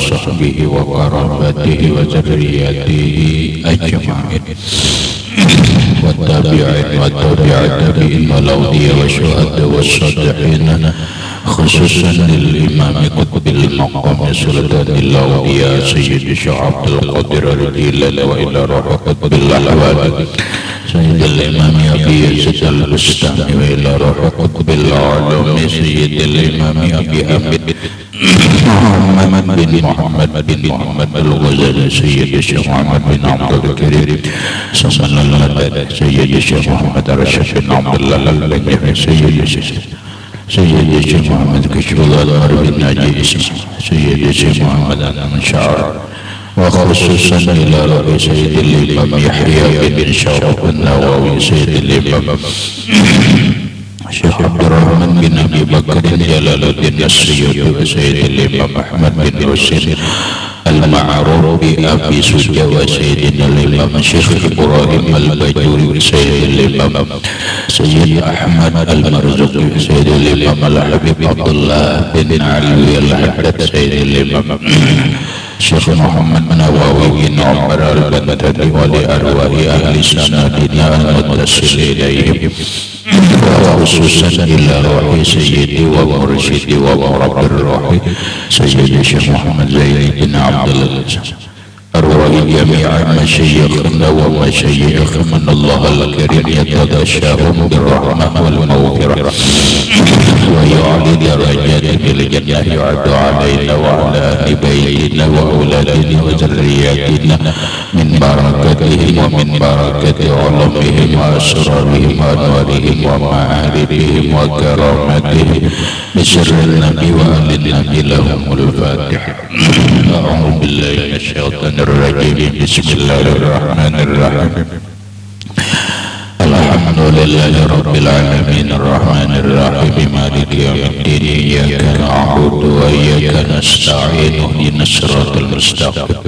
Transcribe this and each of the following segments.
وصحبه وقرابته وذريته أجمعين والتابعين والأولياء والشهداء والصالحين خصوصا للإمام قطب المقام سلطان الأولياء سيد الشيخ عبد القادر الجيلاني وإلى روح قطب الأحوال سيد الإمام أبي يزيد البستامي وإلى روح قطب العلوم سيد الإمام أبي حميد محمد بن محمد الغزالي سيد الشيخ محمد بن عبد الكريم صلى الله عليه سيد الشيخ محمد رشد بن عبد الله البنجمي سيد الشيخ محمد كشف الله بن ناجي سيد الشيخ محمد المنشار وخصوصا إلى رأي سيد الإمام يحيى بن شرف النووي سيد الإمام Syekh Abdul Rahman bin Abi Bakar Jalaluddin As-Suyuti wa Sayyidil Imam Ahmad bin Rushd Al-Ma'ruf Abi Suja wa Sayyidil Imam Syekh Ibrahim Al-Bajuri wa Sayyidil Imam Sayyid Ahmad Al-Marzuqi Sayyidil Imam Al-Habib Abdullah bin Ali Al-Haddad Sayyidil Imam Syekh Muhammad Nawawi bin Umar Al-Bantani wa li arwahi ahli sanadina al-muttasil ilayhim وخصوصا إلى روح سيدي ومرشدي ومربي الروح سيدي الشيخ محمد زين بن عبد العزيز أرواح جميع مشايخنا ومشايخ من الله الكريم يتغشاهم بالرحمة والمغفرة ويعلي درجات بالجنة يعد علينا وعلى أهل بيتنا وأولادنا وذرياتنا من بركاتهم ومن بركات علومهم وأسرارهم وأنوارهم ومعارفهم وكراماتهم بسر النبي وآل النبي لهم الفاتحة. أعوذ بالله من الشيطان الرجيم. بسم الله الرحمن الرحيم. الحمد لله رب العالمين الرحمن الرحيم مالك يوم الدين إياك نعبد وإياك نستعين اهدنا الصراط المستقيم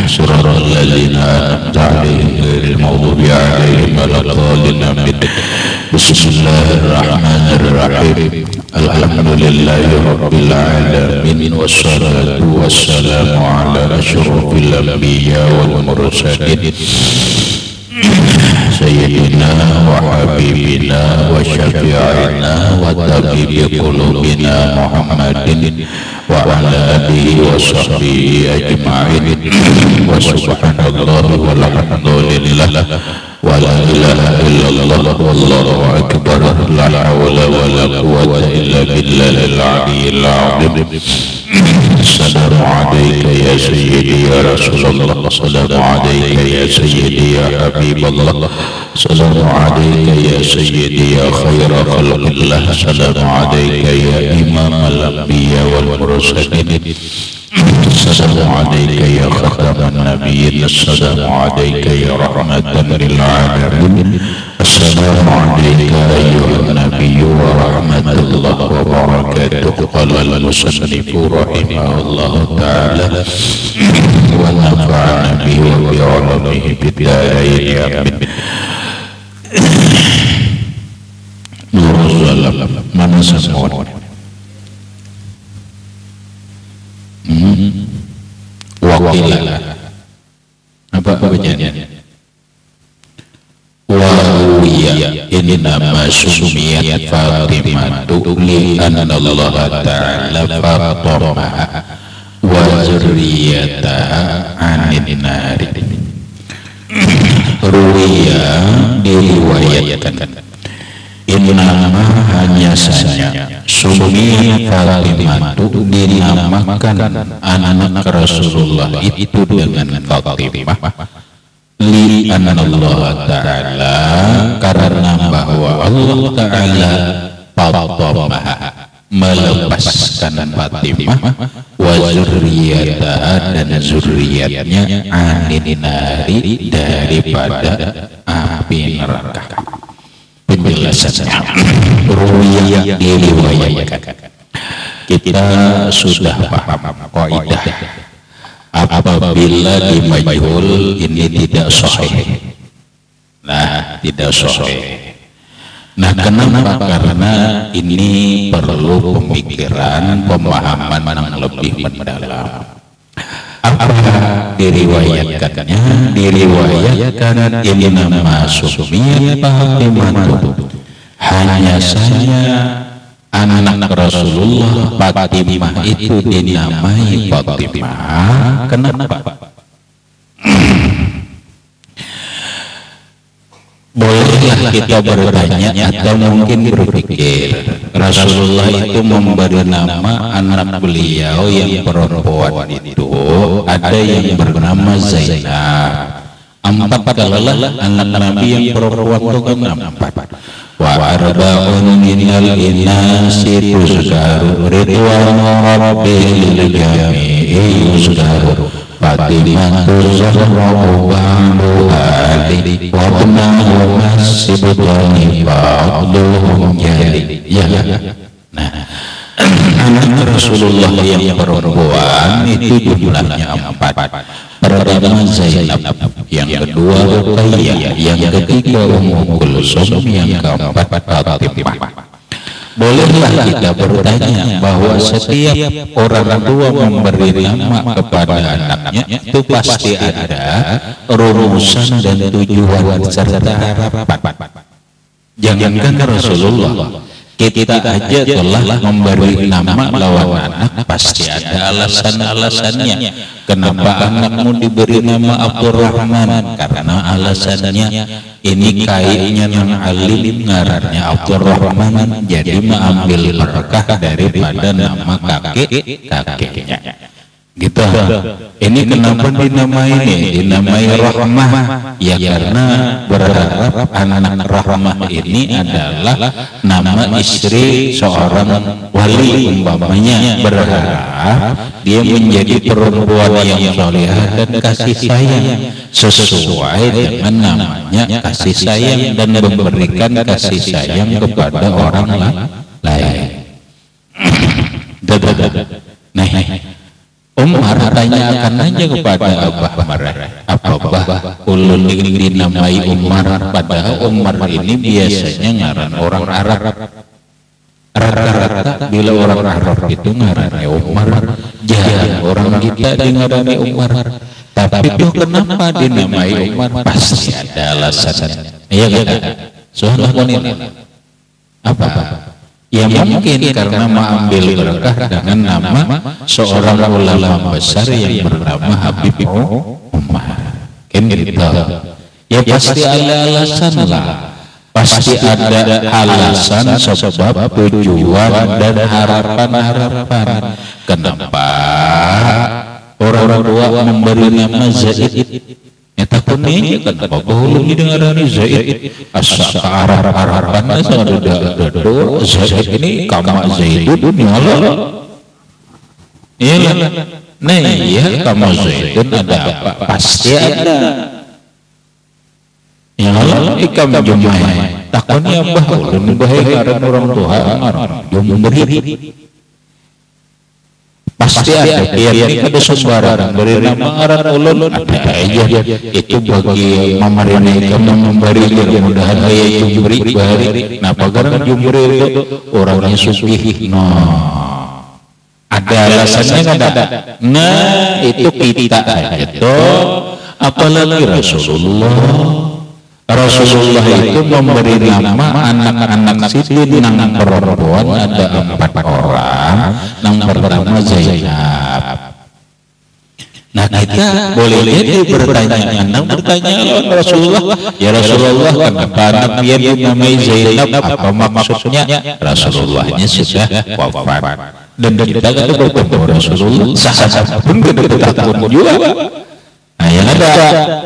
صراط الذين أنعمت عليهم غير المغضوب عليهم ولا الضالين آمين. بسم الله الرحمن الرحيم. الحمد لله رب العالمين والصلاة والسلام على أشرف الأنبياء والمرسلين سيدنا وحبيبنا وشفيعنا وطبيب قلوبنا محمد وعلى آله وصحبه أجمعين. وسبحان الله والحمد لله ولا إله إلا الله والله أكبر لا حول ولا قوة إلا بالله العلي العظيم. السلام عليك يا سيدي يا رسول الله. السلام عليك يا سيدي يا حبيب الله. السلام عليك يا سيدي يا خير خلق الله. السلام عليك يا إمام الأنبياء والمرسلين. السلام عليك يا ختم النبيين. السلام عليك يا رحمة للعالمين. السلام عليك أيها النبي ورحمة الله وبركاته. قال المصنف رحمه الله تعالى ونفعنا به وبعلمه في الدارين آمين. نور الظلام mana semua wakilah apa bacanya wahuya ini nama sumiyat Fatimah li anna Allah ta'ala fatamaha wa zurriyataha anin nari. Ruwiya diriwayatkan ini nama hanya saja Sumiyat Fatimah dinamakan anak Rasulullah itu dengan Fatimah li anna Allah ta'ala karena bahwa Allah ta'ala fatamaha melepaskan Fatimah wa zurriyataha dan zurriyatnya anin nari daripada api neraka. Penjelasannya ruwiyah diriwayatkan. Kita sudah paham kaidah apabila di majhul ini tidak sahih. Nah, tidak sahih. Nah, kenapa? Karena ini perlu pemikiran, pemahaman yang lebih mendalam. Apa diriwayatkannya? Diriwayatkan ini nama Sumiyat Fatimah. Hanya saja anak Rasulullah Fatimah itu dinamai Fatimah. Kenapa? Bolehlah kita bertanya atau mungkin berpikir, Rasulullah itu memberi nama anak beliau yang perempuan itu ada yang bernama Zainab. 4 kalalah anak Nabi yang perempuan itu kan 4. Wa arba'un minal inasi tuzkaru ridwanu rabbil jami'i yuzkaru Fatimah tuzahrahu ba'du ali wa benahu masibutani ba'duhum jali. Nah, anak Rasulullah yang perempuan itu jumlahnya 4. Pertama Zainab, yang kedua Ruqayyah, yang ketiga Ummu Kulsum, yang keempat Fatimah. Bolehlah kita bertanya bahwa setiap orang tua memberi nama kepada anaknya itu pasti ada rumusan dan tujuan serta harapan. Jangankan Rasulullah, kita aja telah memberi nama lawan anak pasti ada alasan-alasannya. Kenapa anakmu diberi nama Abdurrahman? Karena alasannya ini kayaknya yang alim ngarannya Abdurrahman, jadi mengambil berkah daripada nama kakeknya. Gitu. Ini kenapa dinamai Rahmah? Ya karena berharap anak Rahmah ini adalah nama istri seorang wali umpamanya, berharap dia menjadi perempuan yang salihah dan kasih sayang sesuai dengan namanya kasih sayang dan memberikan kasih sayang kepada orang lain. Nah, Umar tanyakan aja kepada Abah Marah, apa ulun ini dinamai Umar, padahal Umar ini biasanya ngaran orang Arab. Rata-rata bila orang Arab itu ngarannya Umar, jarang orang kita dingarani Umar. Tapi itu kenapa dinamai Umar? Pasti ada alasan. Iya kan? Soalnya ini apa? Ya mungkin karena mengambil berkah dengan nama seorang ulama besar yang bernama Habib Umar. Kan gitu. Ya pasti ada alasan lah. Pasti ada alasan, sebab, tujuan dan harapan. Kenapa orang tua memberi nama Zaid? Ya takut nih kan bahwa didengarani Zaid asa harapan ada Zaid ini kama Zaidun nyala. Iya nah iya kama Zaidun ada apa? Pasti ada. Ya Allah ikam jumai takutnya bahwa ulun bahaya orang tua jumri pasti ada. Biar ini ada sembarang beri nama aran ulun ada aja. Itu bagi mamarinai kamu memberi mudah-mudahan ayah jumri bari. Nah pagaran jumri itu orangnya sugih. Ada alasannya kan ada. Nah itu kita aja tuh. Apalagi Rasulullah itu memberi nama anak-anak Siti nang perempuan ada 4 orang. Nang pertama Zainab. Nah kita boleh jadi bertanya Rasulullah, ya Rasulullah kenapa anak dia dinamai Zainab? Apa maksudnya? Rasulullahnya sudah wafat dan kita kan bertemu Rasulullah sah-sah pun kita takut juga. Nah yang ada.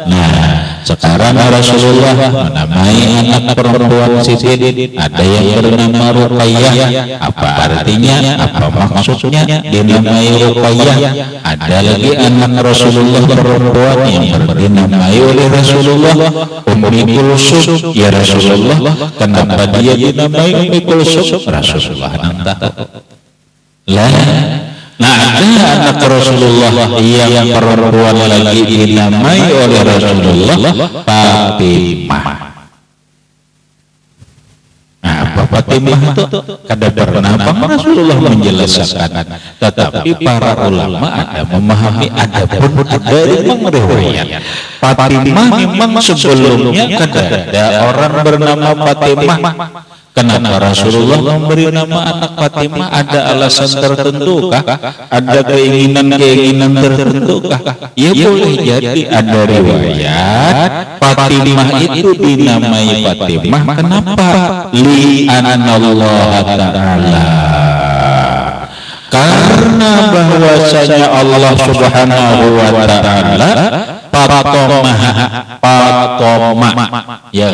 Nah sekarang Rasulullah menamai anak perempuan Siti, ada yang bernama Ruqayyah. Apa artinya? Apa maksudnya dinamai Ruqayyah? Ada lagi anak Rasulullah perempuan yang dinamai oleh Rasulullah Ummi Kulsum. Ya Rasulullah, kenapa dia dinamai Ummi Kulsum? Rasulullah entah. Nah ada anak Rasulullah yang perempuan lagi dinamai oleh Rasulullah Fatimah. Nah Fatimah itu kada pernah Rasulullah menjelaskan, tetapi para ulama ada memahami, ada pun ada yang meriwayat Fatimah memang sebelumnya kada ada orang bernama Fatimah. Kenapa Rasulullah memberi nama anak Fatimah? Ada alasan tertentu kah? Ada keinginan tertentu kah? Ya boleh jadi ada riwayat Fatimah itu dinamai Fatimah. Kenapa? Li'anallah ta'ala, karena bahwasanya Allah Subhanahu wa ta'ala Fatomah ya.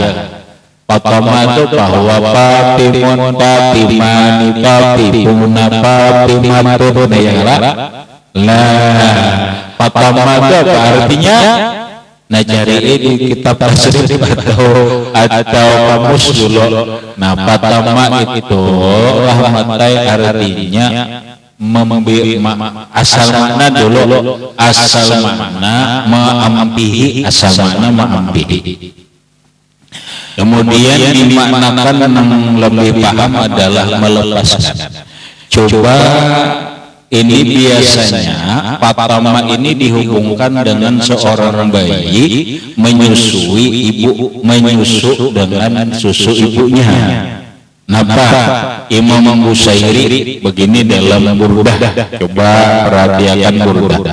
Fatomah itu bahwa Fatimun, Fatimani, Fatimuna, Fatimatun ya lah. Fatomah itu apa artinya? Nah cari ini kitab tasrif atau kamus dulu. Nah Fatomah itu rahmatai artinya asal makna dulu, asal makna ma'ampihi, asal makna ma'ampihi. Kemudian dimaknakan yang lebih paham adalah melepaskan. Coba ini biasanya Fatimah ini dihubungkan dengan seorang bayi menyusui ibu, menyusu dengan susu ibunya. Napa Imam Busairi begini dalam Burdah. Coba perhatikan Burdah.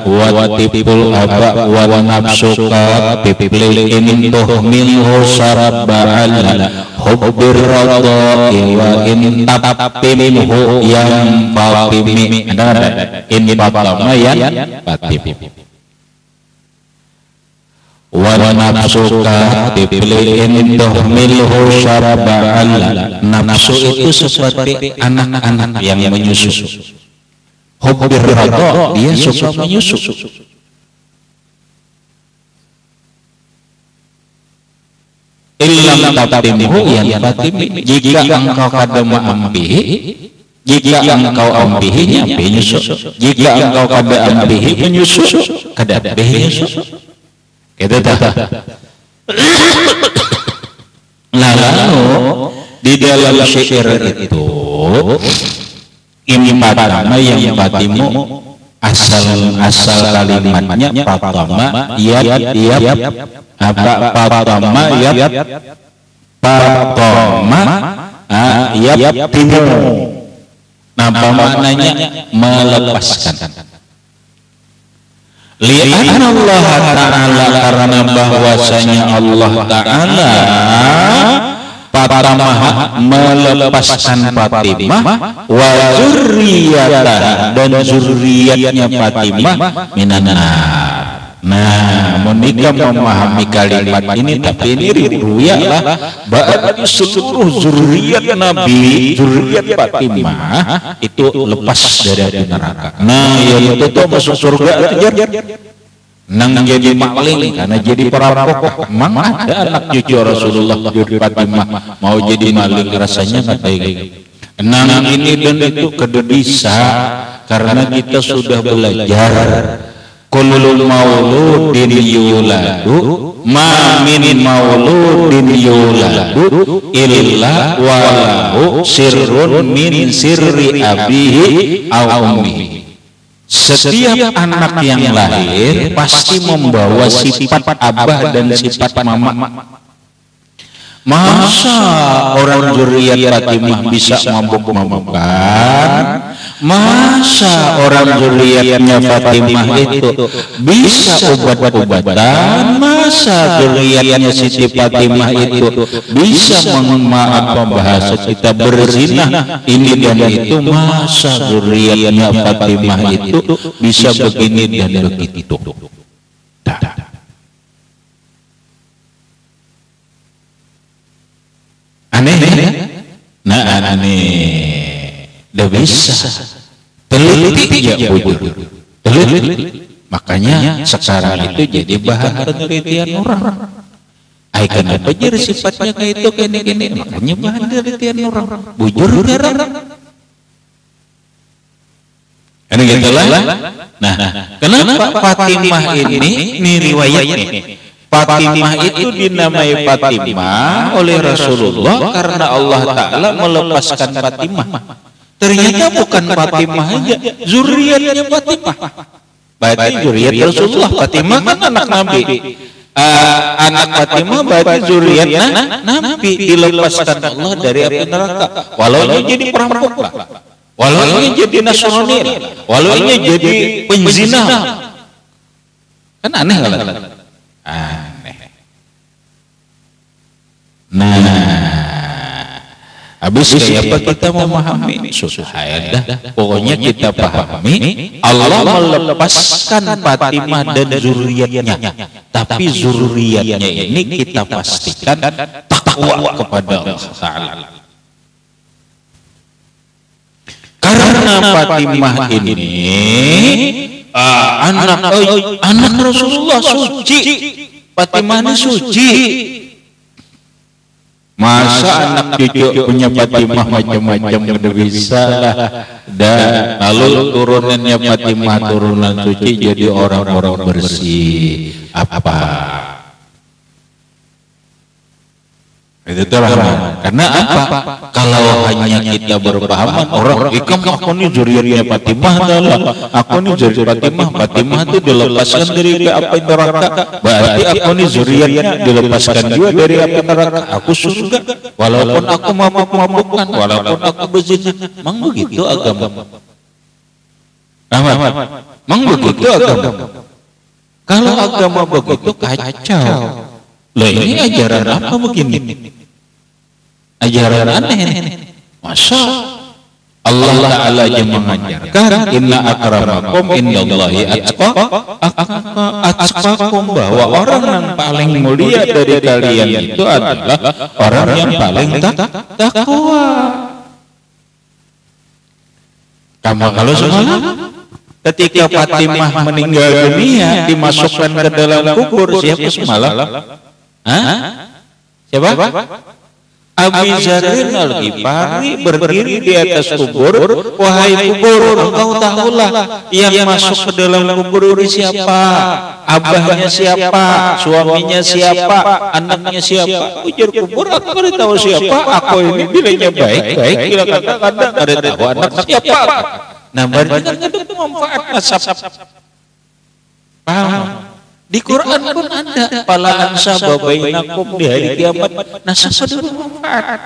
Watipul aba wa nafsuka biplin tuhminhu saraba'al hubbir radha'i wa in taptimhu yang fatimi. Ada ini Fatimah yang Fatim. Wa nafsuka biplin tuhminhu saraba'al. Nafsu itu seperti anak-anak yang menyusu. Hubbir radha, dia suka menyusu. Illam tatimhu yang fatimi, jika engkau kada ma'ambihi, jika engkau ambihinya menyusu, jika engkau kada ambihi menyusu, kada menyusu. Kita tahu. Lalu di dalam syair itu ini Fatimah yang Fatimu asal kalimatnya Fatimah ya apa Fatimah ya Fatimah ya timu. Nah maknanya melepaskan. Li'anna Allah Ta'ala, karena bahwasanya Allah Ta'ala Fatimah melepaskan Fatimah wa zurriyatah, dan zurriyatnya Fatimah minanar. Nah, menikah memahami kalimat ini, tapi ini riwayat lah bahwa seluruh zurriyat Nabi, zurriyat Fatimah itu lepas dari neraka. Nah, yang itu masuk surga aja. Nang jadi maling karena jadi perampok. Memang ada anak cucu Rasulullah jadi Fatimah mau jadi maling, rasanya nggak baik. Nang ini dan itu kada bisa, karena kita sudah belajar kullu mauludin yuladu ma min mauludin yuladu illa walahu sirrun min sirri abihi aw ummihi. Setiap anak yang lahir pasti membawa sifat abah dan sifat mama. Masa orang zuriyat Fatimah bisa mabuk-mabukan? Masa orang zuriyatnya Fatimah itu bisa obat-obatan? Masa zuriyatnya Siti Fatimah itu bisa memaaf bahasa kita berzina ini dan itu? Masa zuriyatnya Fatimah itu bisa begini dan begitu? Aneh. Nah aneh, dah bisa teliti ya bujur, teliti. Makanya sekarang itu jadi bahan penelitian orang. Ay kenapa jadi sifatnya kayak itu gini, makanya bahan penelitian orang. Bujur jarang. Ini gitulah. Nah, kenapa Fatimah ini riwayat nih? Fatimah itu dinamai Fatimah oleh Rasulullah karena Allah Ta'ala melepaskan Fatimah. Ternyata bukan Fatimah aja, zuriatnya Fatimah. Berarti zuriat Rasulullah. Fatimah kan anak Nabi. Anak Fatimah berarti zuriatnya Nabi, dilepaskan Allah dari api neraka. Walau ini jadi perampok lah, walau ini jadi Nasrani, walau ini jadi penzina, kan aneh kan? Aneh. Nah, habis kayak apa kita memahami? Susah ya dah. Pokoknya kita pahami Allah melepaskan Fatimah dan zuriatnya. Tapi zuriatnya ini kita pastikan takwa kepada Allah Ta'ala. Karena Fatimah ini anak Rasulullah suci. Fatimah ini suci. Masa anak cucu punya Fatimah macam-macam udah bisa lah. Dan lalu turunannya Fatimah turunan suci jadi orang-orang bersih. Apa? Itu terang. Karena apa? Kalau hanya kita berpahaman orang ikam aku ini zuriatnya Fatimah adalah aku ini zuriat Fatimah. Fatimah itu dilepaskan dari api neraka. Berarti aku ini zuriatnya dilepaskan juga dari api neraka. Aku surga. Walaupun aku mabuk-mabukan, walaupun aku berzina. Memang begitu agama. Memang begitu agama. Kalau agama begitu kacau. Loh ini ajaran apa begini? Ajaran aneh. Masa Allah Ta'ala yang mengajarkan inna akramakum indallahi atqakum, bahwa orang yang paling mulia dari kalian itu adalah orang yang paling takwa. Kamu kalau semalam ketika Fatimah meninggal dunia dimasukkan ke dalam kubur, siapa semalam? Siapa? Abi Zarrin Al-Ghifari berdiri di atas kubur. Wahai kubur, engkau tahulah yang masuk ke dalam kubur ini siapa? Abahnya siapa? Suaminya siapa? Anaknya siapa? Ujar kubur, aku tidak tahu siapa. Aku ini bilangnya baik-baik, bila kadang-kadang ada tahu anak siapa. Nah, berarti kan itu manfaat nasab. Paham? Di Quran pun ada pala ansaba bainakum di hari kiamat, nasab ada bermanfaat.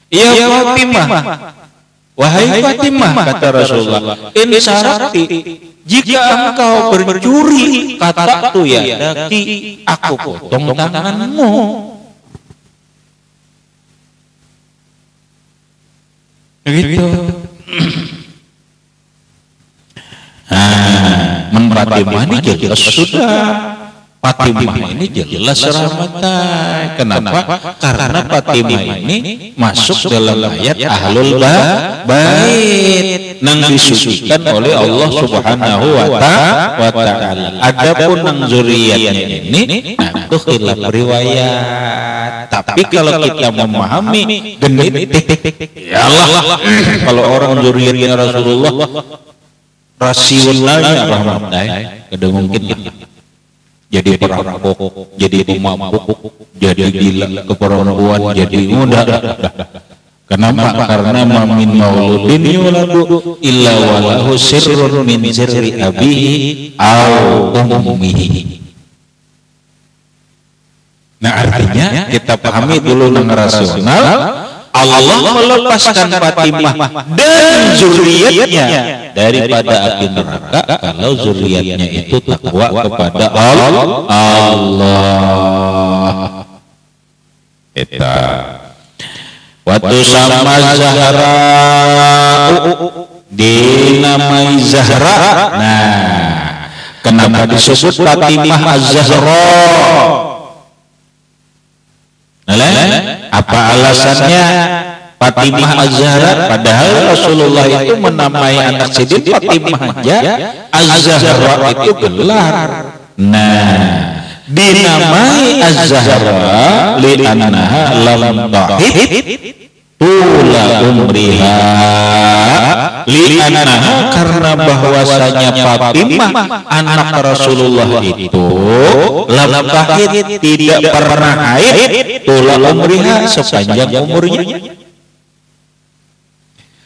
Ya Fatimah, wahai Fatimah, kata Rasulullah, in sarati, jika engkau bercuri kata tu ya daki, aku potong tanganmu. Begitu. Fatimah ini jelas sudah. Fatimah ini jelas rahmatan. Kenapa? Karena Fatimah ini masuk dalam ayat ahlul bait nang disucikan oleh Allah Subhanahu wa Ta'ala. Adapun nang zuriatnya ini itu khilaf riwayat. Tapi kalau kita memahami genit, ya Allah, kalau orang zuriatnya Rasulullah rasionalnya rahmatai, kada mungkin jadi perampok, jadi pemabuk, jadi gila keperempuan, jadi muda. Kenapa? Karena mamin mauludin yuladu illa walahu sirrun min sirri abihi au ummihi. Nah, artinya kita pahami dulu yang rasional. Allah melepaskan Fatimah dan zuriatnya daripada api neraka kalau zuriatnya itu takwa kepada Allah. Kita waktu sama Zahra dinamai Zahra. Nah, kenapa disebut Fatimah Az-Zahra? Apa alasannya Fatimah Az-Zahra? Padahal Rasulullah itu menamai anak Sidin Fatimah aja, Az-Zahra itu gelar. Nah, dinamai Az-Zahra li'annaha lam tahib tula umriha li'annaha karena bahwasanya Fatimah anak Rasulullah itu lam tahid tidak pernah haid tula umriha sepanjang umurnya.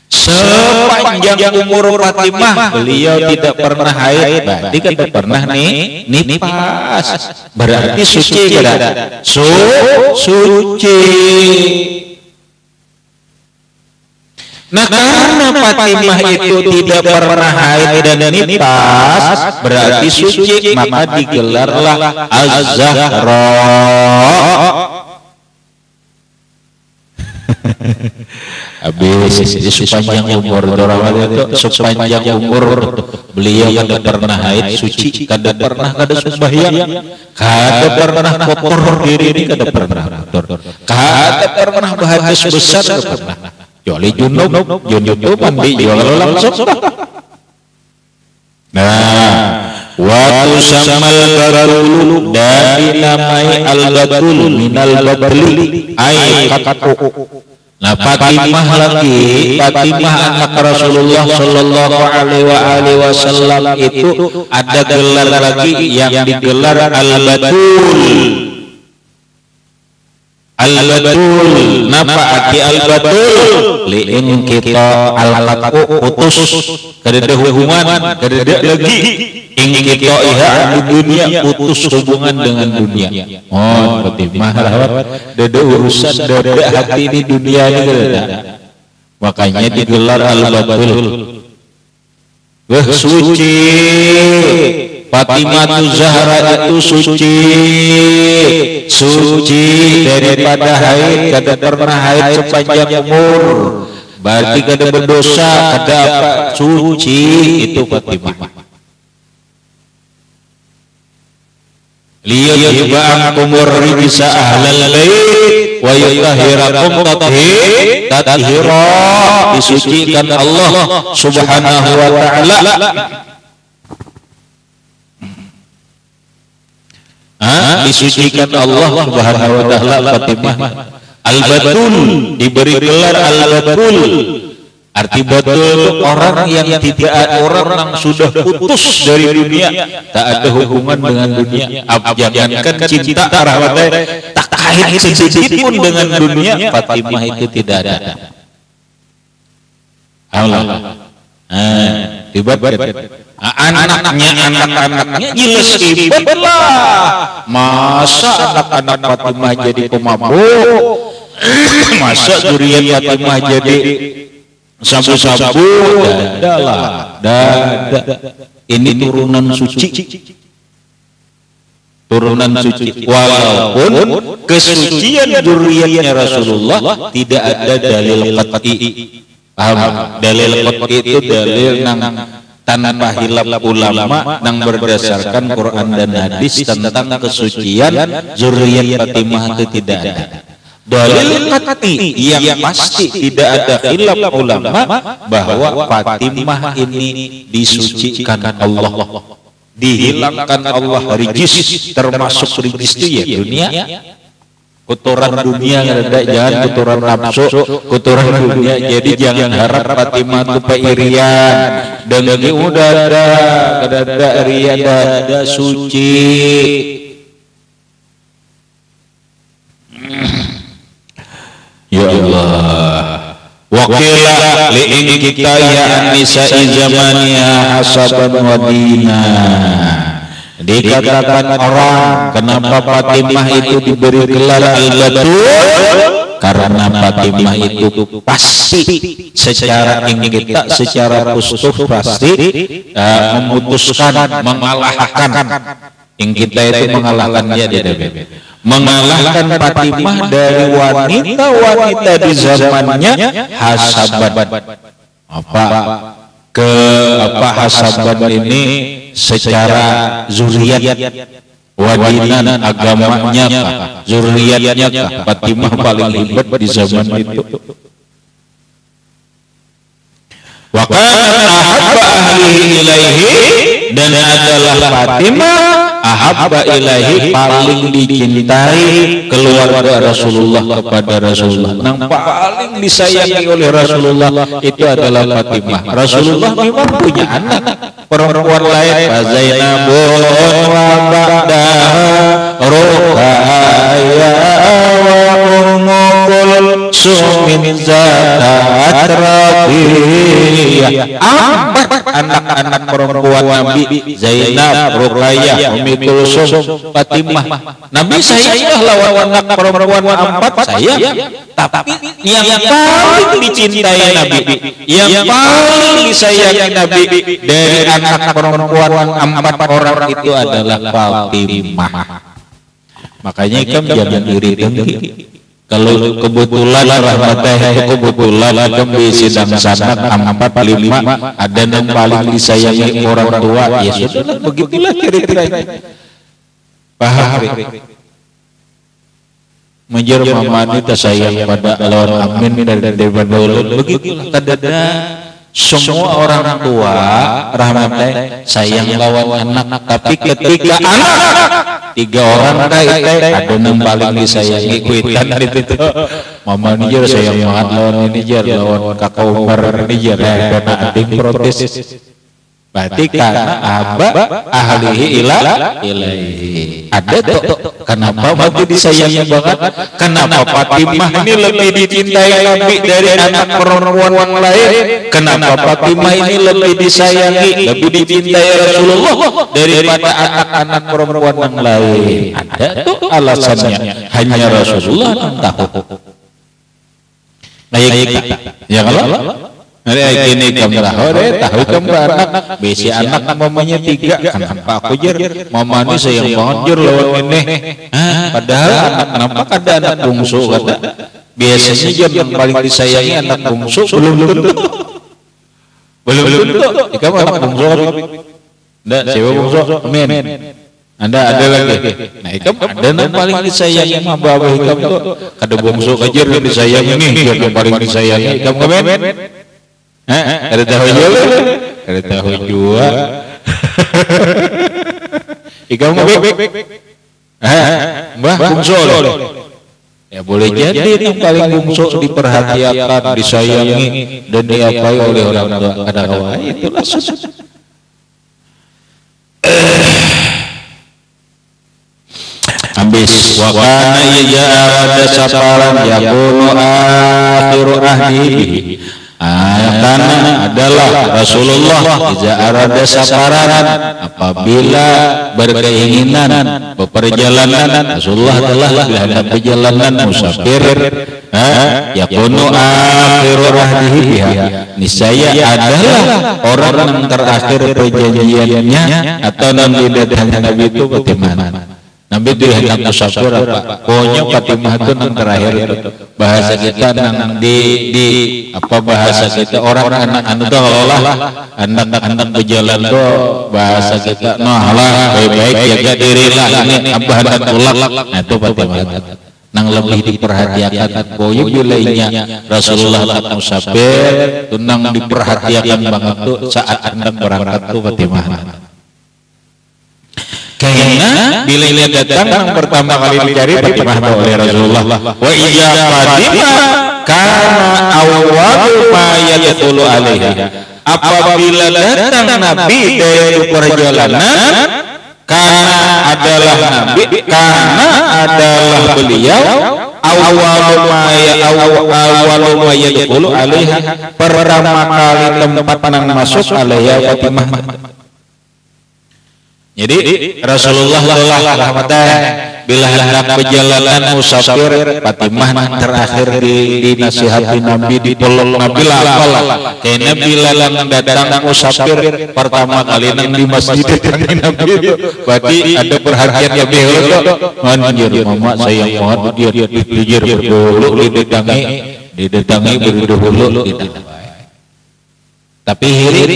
Sepanjang umur Fatimah beliau tidak pernah haid, berarti tidak pernah nifas, berarti suci kada? Suci. Nah karena Fatimah itu tidak pernah haid dan nifas, berarti suci, maka digelarlah Az-Zahra. Habis sepanjang umur sepanjang umur beliau kada pernah haid suci, kada pernah kada sembahyang, kada pernah kotor diri ini, kada pernah kotor, kada pernah berhadas besar, kada pernah. Kecuali junub itu mandi juga langsung. Nah, waktu samal batul dan dinamai al-batul minal batli ay kataku. Nah Fatimah lagi, Fatimah anak Rasulullah Sallallahu Alaihi Wasallam itu ada gelar lagi yang digelar al-batul. Al-batul, napa arti al-batul? Liin kita al-qat'u putus, kada hubungan, kada lagi. Ing kita iha di dunia putus hubungan dengan dunia. Oh, Fatimah rawat dada urusan dada hati di dunia ini kada. Makanya digelar al-batul. Wah suci. Fatimah Zahra itu suci daripada haid, kada pernah haid sepanjang umur, berarti kada berdosa, kada apa, suci itu Fatimah. Liyuhiba'akum rijsa ahlal bait wa yutahhirakum tathira, disucikan Allah Subhanahu wa taala. Disucikan Allah Subhanahu wa taala Fatimah. Al-batul diberi gelar al-batul. Arti batul orang yang tidak ada, orang yang sudah putus dari dunia, tak ada hubungan dengan dunia. Jangankan cinta rahmatnya tak kait sedikit pun dengan dunia, Fatimah itu tidak ada. Allah. Tiba-tiba anak-anaknya jelas ibadah lah. Masa anak-anak Fatimah jadi pemabuk? Masa zuriat Fatimah jadi sabu-sabu? Dadalah, dada. Ini turunan suci. Turunan suci. Walaupun kesucian zuriatnya Rasulullah tidak ada dalil qat'i. Dalil qat'i itu dalil nang tanpa hilaf ulama nang berdasarkan Quran dan hadis tentang kesucian zuriat Fatimah itu tidak ada. Dalil qat'i yang pasti tidak ada hilaf ulama bahwa Fatimah ini disucikan Allah, dihilangkan Allah rijis, termasuk rijis itu ya dunia. Kotoran dunia ada, jangan kotoran nafsu, kotoran dunia. Jadi jangan harap Fatimah itu peirian dan udah ada rian, ada suci. Ya Allah, wakilah li'in kita ya an-nisa'i zamaniya hasaban wadina. Dikatakan orang kenapa Fatimah itu diberi gelar al-batul, karena Fatimah itu pasti secara kita secara ustuh pasti memutuskan, mengalahkan yang kita itu mengalahkannya mengalahkan Fatimah dari wanita-wanita di zamannya hasaban hasaban ini secara zuriat, wadinan agamanya zuriatnya Fatimah paling hebat di zaman itu. Wa kanat ahabba ahlihi ilaihi, dan adalah Fatimah ahabba ilahi paling dicintai keluarga Rasulullah kepada Rasulullah. Yang paling disayangi oleh Rasulullah itu adalah Fatimah. Rasulullah memang punya anak perempuan lain, Zainabun wa ba'daha Ruqayyah wa Ummu Kulsum zatat Rabiyah. Anak-anak perempuan Nabi, Zainab, Ruqayyah, Ummu Kulsum, Fatimah. Nabi sayang lawan anak perempuan empat sayang. Tapi yang paling dicintai Nabi, yang paling disayangi Nabi dari anak perempuan empat orang itu adalah Fatimah. Makanya kamu jangan iri dengki. Kalau kebetulan rahmatnya kebetulan kamu sedang sanak 4-5 ada yang paling disayangi orang tua, ya sudah begitulah ceritanya. Paham? Menjadi mama ini sayang pada lawan amin dari dulu. Begitulah kadada semua orang tua rahmatnya sayang lawan anak, tapi ketika anak 3 orang ada yang paling disayangi kuitan itu mama ini jar sayang banget lawan ini jar lawan kakak Umar ini jar karena adik protes. Berarti karena abah ahlihi ilaihi. Ada tuh kenapa mati disayangi banget? Kenapa Fatimah ini lebih dicintai Nabi dari anak perempuan yang lain? Kenapa Fatimah ini lebih disayangi, lebih dicintai Rasulullah daripada anak-anak perempuan yang lain? Ada tuh alasannya. Hanya Rasulullah yang tahu. Baik, ya kalau hari ini kamu tahu kamu anak besi anak mamanya 3 kenapa aku jar mama ini sayang banget jar lawan ini padahal anak kenapa ada anak bungsu kata biasanya jar yang paling disayangi anak bungsu belum tentu kamu anak bungsu enggak siapa bungsu amin ada lagi nah ikam ada yang paling disayangi sama bapak ikam tuh ada bungsu kajar yang disayangi nih yang paling disayangi ikam amin. Ada tahu juga. Ikam Mbah bungsu ya boleh jadi yang paling bungsu diperhatikan, disayangi dan diapai oleh orang tua. Ada kawan itulah susah. Habis wakana ya ada saparan yakunu akhiru ahdihi. Karena adalah Rasulullah iza arada safaran apabila berkeinginan beperjalanan Rasulullah adalah bila ada perjalanan musafir yakunu akhiru ahdihi biha niscaya adalah orang yang terakhir perjanjiannya atau nabi datang Nabi itu bagaimana Nabi itu hendak musafir apa? Pokoknya Fatimah itu yang terakhir itu bahasa kita nang di apa bahasa kita orang anak anu tuh Allah anak berjalan tuh bahasa kita lah baik-baik jaga diri lah ini apa hendak tulak nah itu Fatimah nang lebih diperhatikan pokoknya bilainya Rasulullah tak musafir itu nang diperhatikan banget tuh saat hendak berangkat tuh Fatimah. Karena bila lihat datang yang pertama kali dicari Fatimah oleh Rasulullah. Wa iya Fatimah karena awal ma yadkhulu alaiha. Apabila datang Nabi dari perjalanan karena adalah Nabi karena adalah beliau awal ma yadkhulu alaiha pertama kali tempat nang masuk alaiha Fatimah. Jadi Rasulullah bila hendak perjalanan musafir Fatimah terakhir dinasihati Nabi ditolong Nabi lah karena bila datang musafir pertama kali nang di masjid Nabi itu berarti ada perhatian ya beliau anjir mama sayang banget dia dijir berdulu didatangi berdulu gitu tapi hilir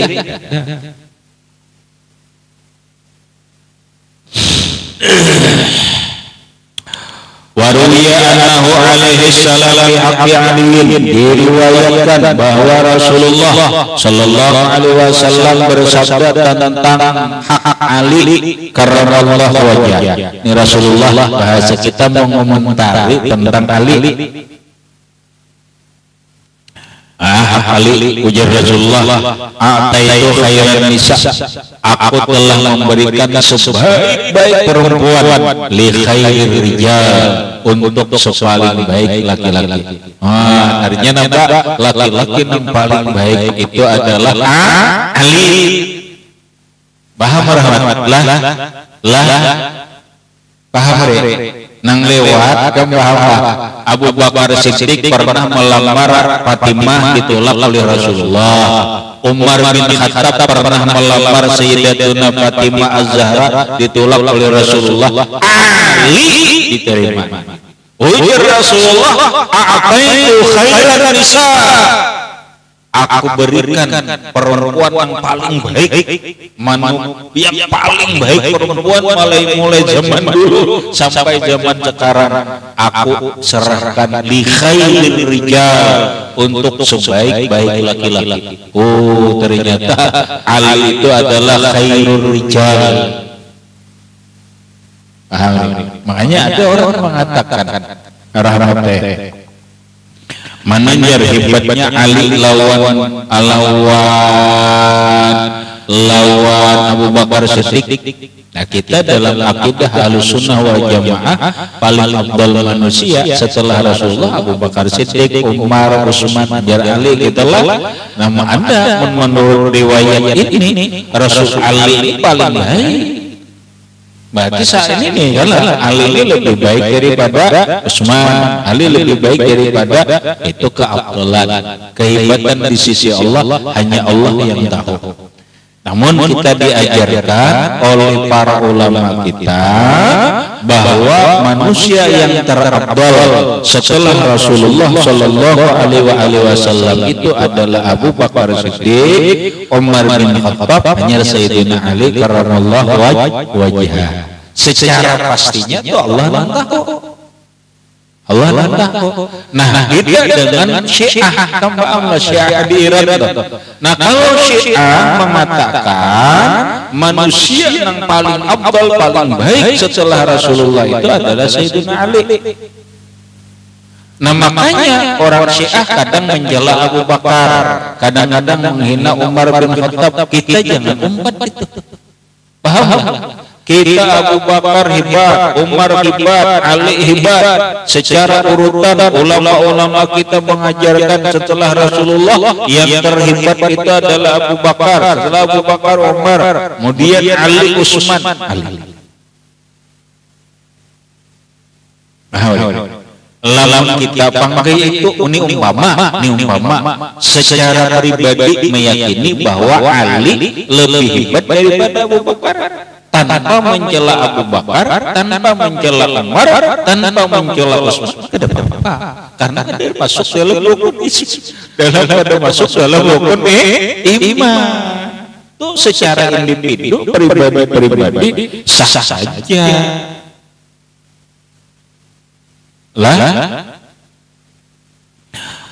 Waruya annahu alaihi salam bi haqqi Ali, diriwayatkan bahwa Rasulullah sallallahu alaihi wasallam bersabda tentang hak Ali karramallahu wajhah. Ini Rasulullah, bahasa kita mau mengomentari tentang Ali. Ali, ujar Rasulullah, ataitu khairan nisa, aku telah memberikan sebaik-baik perempuan li khair rijal, untuk sepaling baik laki-laki. Artinya nampak laki-laki yang paling baik itu adalah Ali. Paham rahmatullah paham nang lewat kamu paham. Abu Bakar Siddiq pernah melamar Fatimah ditolak oleh Rasulullah. Umar bin Khattab pernah melamar Sayyidatuna Fatimah Az-Zahra ditolak oleh Rasulullah. Ali diterima. Ujar Rasulullah, a'taitu khairan nisa, aku berikan perempuan yang paling baik, yang paling baik perempuan mulai zaman dulu sampai zaman sekarang, aku serahkan li khairil rijal, untuk sebaik-baik laki-laki. Oh, ternyata Ali itu adalah khairul rijal. Makanya ada orang mengatakan Manajer hebatnya Ali lawan Abu Bakar Siddiq. Nah, kita dalam akidah Ahlussunnah wal Jamaah paling afdal manusia setelah Rasulullah Abu Bakar Siddiq, Umar, Utsman, Ali gitulah. Nama Anda menurut riwayat ini Rasul Ali ini paling baik. Berarti saat ini adalah Ali lebih baik daripada Utsman, Ali lebih baik daripada itu keafdalan, kehebatan di sisi Allah hanya Allah yang tahu. Namun kita diajarkan oleh para ulama kita bahwa manusia yang terafdal setelah Rasulullah Shallallahu Alaihi Wasallam itu adalah Abu Bakar Siddiq, Umar bin Khattab, hanya Sayyidina Ali karramallahu wajhah. Secara pastinya itu Allah tahu. Allah tahu. Nah, beda dengan Syiah, tambah Syiah di Iran. Nah, kalau Syiah mengatakan manusia yang paling afdal, paling baik setelah Rasulullah itu adalah Sayyidina Ali. Nah, makanya orang Syiah kadang mencela Abu Bakar, kadang-kadang menghina Umar bin Khattab. Kita jangan umpat itu. Paham? Kita Abu Bakar hebat, Umar hebat, Ali hebat. Secara urutan ulama-ulama kita mengajarkan setelah Rasulullah yang terhebat itu adalah Abu Bakar, setelah Abu Bakar Umar, kemudian Ali, Utsman. Lalu kita panggil itu umpama secara pribadi meyakini bahwa Ali lebih hebat daripada Abu Bakar, tanpa mencela Abu Bakar, tanpa mencela Umar, tanpa mencela Utsman. Karena ada masuk dalam rukun Islam, ada masuk dalam rukun iman. Itu secara individu, pribadi sah saja. Lah,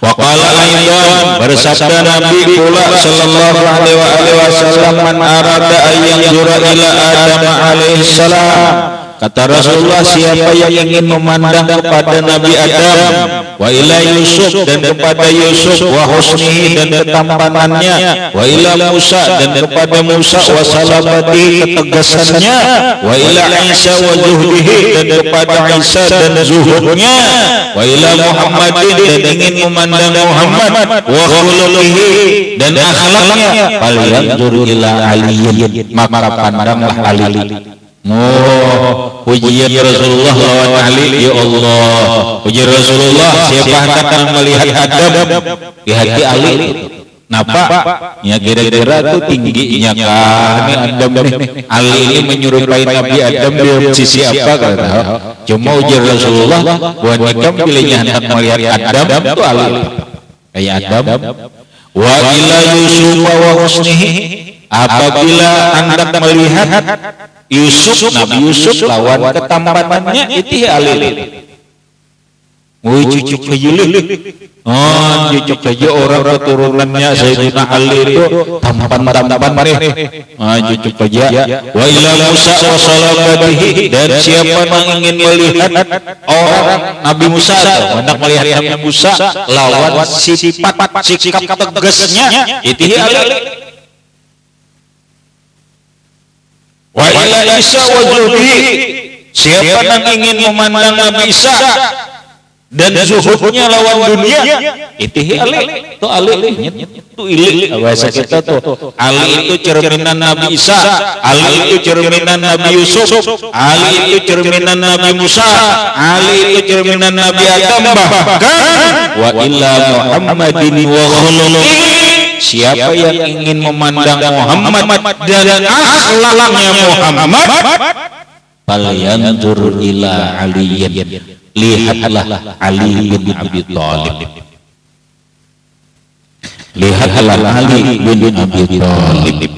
waqala aidan, bersabda Nabi pula sallallahu alaihi wasallam, man arada ayyan yura ila Adam alaihi salam, kata Rasulullah, siapa yang ingin memandang kepada Nabi Adam, wa ila Yusuf, dan kepada Yusuf, wa husnihi, dan ketampanannya, wa ila Musa, dan kepada Musa, wa salamati, ketegasannya, wa ila Isa, wa zuhdihi, dan kepada Isa dan zuhudnya, wa ila Muhammadin, dan ingin memandang Muhammad, wa khuluqihi, dan akhlaknya, fal yanzur ila aliyin, maka pandanglah Ali. Pujian Rasulullah lawan Ali. Ya Allah, pujian Rasulullah, siapa akan melihat Adam di hati Ali? Napa? Ya kira-kira itu tingginya kah ini Adam nih? Ali ini menyerupai Nabi Adam di sisi apa kata? Cuma ujar Rasulullah, buat nikam pilihnya hendak melihat Adam itu Ali kayak Adam. Wa ila Yusuf wa husnihi, apabila hendak melihat Yusuf, Nabi Yusuf lawan ketampanannya, itu Ali. Woi cucuk kejeuleuh. Oh, cucuk saja orang keturunannya Sayyidina Ali itu tampan mareh. Ah, cucuk saja. Wa ila Musa wa salabatihi, dan siapa yang ingin melihat orang Nabi Musa, hendak melihat Nabi Musa lawan sifat sikap tegasnya itu Ali. Wa ila Isa wa zuhdi, siapa yang ingin memandang Nabi Isa dan zuhudnya lawan dunia itu Ali. Itu Ali itu ili bahasa kita tuh. Ali itu cerminan Nabi Isa, Ali itu cerminan Nabi Yusuf, Ali itu cerminan Nabi Musa, Ali itu cerminan Nabi Adam, bahkan wa illa Muhammadin wa khuluqi, siapa yang ingin memandang Muhammad dan akhlaknya Muhammad, falyanzur ila aliyin, lihatlah Ali bin Abi Thalib. Lihatlah Ali bin Abi Thalib.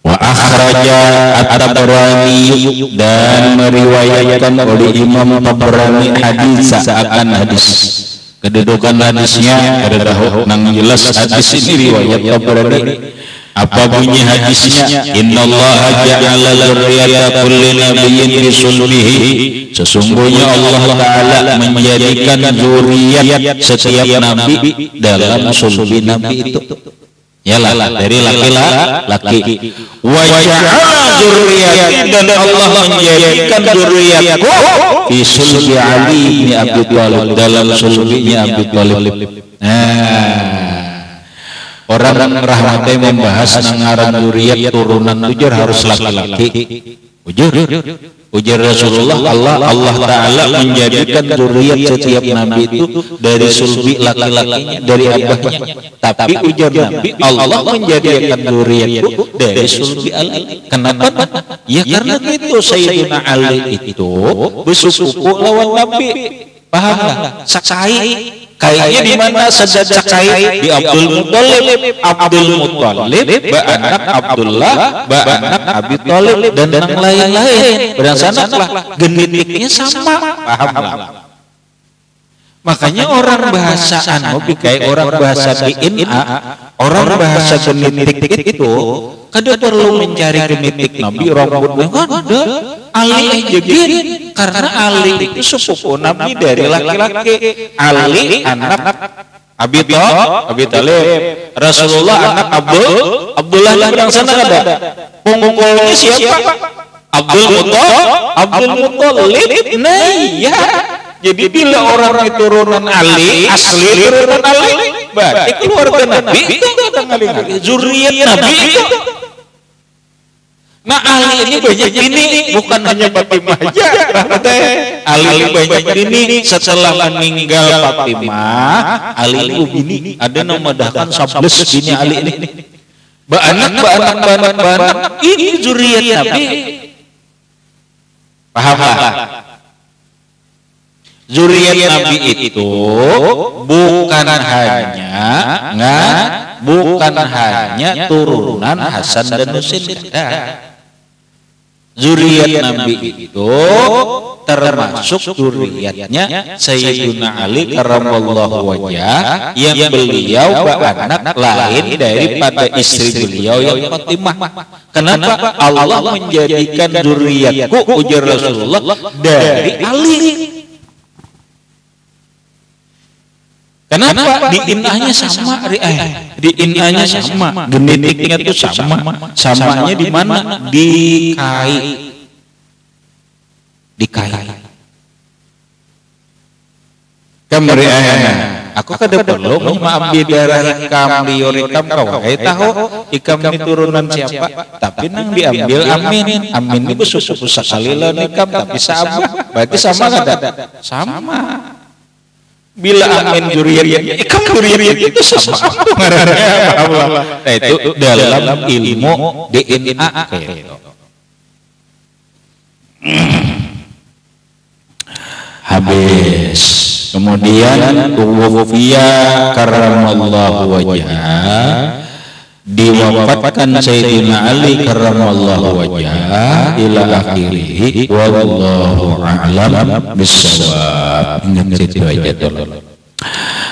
Wa akhraja At-Tabrani, dan meriwayatkan oleh Imam Tabrani hadis seakan hadis. Kedudukan hadisnya ada tahu nang jelas hadis ini riwayat Tabrani. Apa bunyi hadisnya? Innallaha ja'ala dzurriyyata kulli nabiyyin bi sulbihi, sesungguhnya Allah Ta'ala menjadikan zuriat setiap nabi dalam sulbi nabi itu. Yalah, dari laki-laki. Wa ja'ala dzurriyyati, dan Allah menjadikan zuriatku fi sulbi Ali bin Abi Thalib, dalam sulbinya Abi Thalib. Orang rahmatnya membahas nangaran zuriat turunan ujar harus laki-laki. Ujar Rasulullah, Allah Ta'ala menjadikan zuriat setiap nabi itu dari sulbi laki-lakinya, dari abahnya. Tapi ujar Nabi, Allah menjadikan zuriat itu dari sulbi Ali. Kenapa? Ya karena itu Sayyidina Ali itu bersuku lawan Nabi. Paham nggak? Sakai. Kayaknya di mana saja Sakai? Di Abdul Muttalib. Abdul Muttalib baanak Abdullah, baanak Abi Thalib, dan yang lain-lain. Berdasarkanlah genetiknya sama. Paham lah. Makanya orang bahasa kayak orang bahasa DNA, orang bahasa genetik itu kada perlu mencari genetik Nabi rambutnya ada. Ali jegin, karena Ali itu sepupu Nabi dari laki-laki. Ali anak Abi Thalib, Rasulullah anak Abdullah yang sana ada. Pungkulnya siapa? Abdul Muttalib. Nah iya. Jadi bila orang itu turunan Ali, asli turunan Ali, berarti keluarga Nabi itu zuriat Nabi itu. Nah Ali ini banyak ini, bukan hanya Fatimah aja. Ali banyak ini. Setelah meninggal Fatimah, Ali itu bini. Ada nama dahkan 11 bini Ali ini. Baanak ini zuriat Nabi. Paham lah. Zuriat Nabi itu bukan hanya turunan Hasan dan Husain. Zuriat Nabi itu termasuk zuriatnya Sayyidina Ali karramallahu wajhah, yang beliau anak lain daripada istri beliau yang Fatimah. Kenapa Allah menjadikan zuriatku, ujar Rasulullah, dari Ali? Kenapa? Di inahnya sama, di inahnya sama, genetiknya itu sama. Samanya di mana? Di kai. Kamari aku kada perlu mengambil darah ikam liorikam kau. Tahu ikam ini turunan siapa? Tapi nang diambil Amin. Amin itu susu sekali lah ikam, tapi sama. Berarti sama kada? Sama. Bila Amin zuriatnya, ikam zuriat itu sama. Nah itu dalam ilmu DNA. Habis. Kemudian tuwfiya karramallahu wajhah, Diwafatkan Sayyidina Ali karramallahu wajhah ila akhirih, wallahu a'lam bissawab. Ingat situ aja dulu.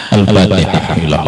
Al-Fatihah ila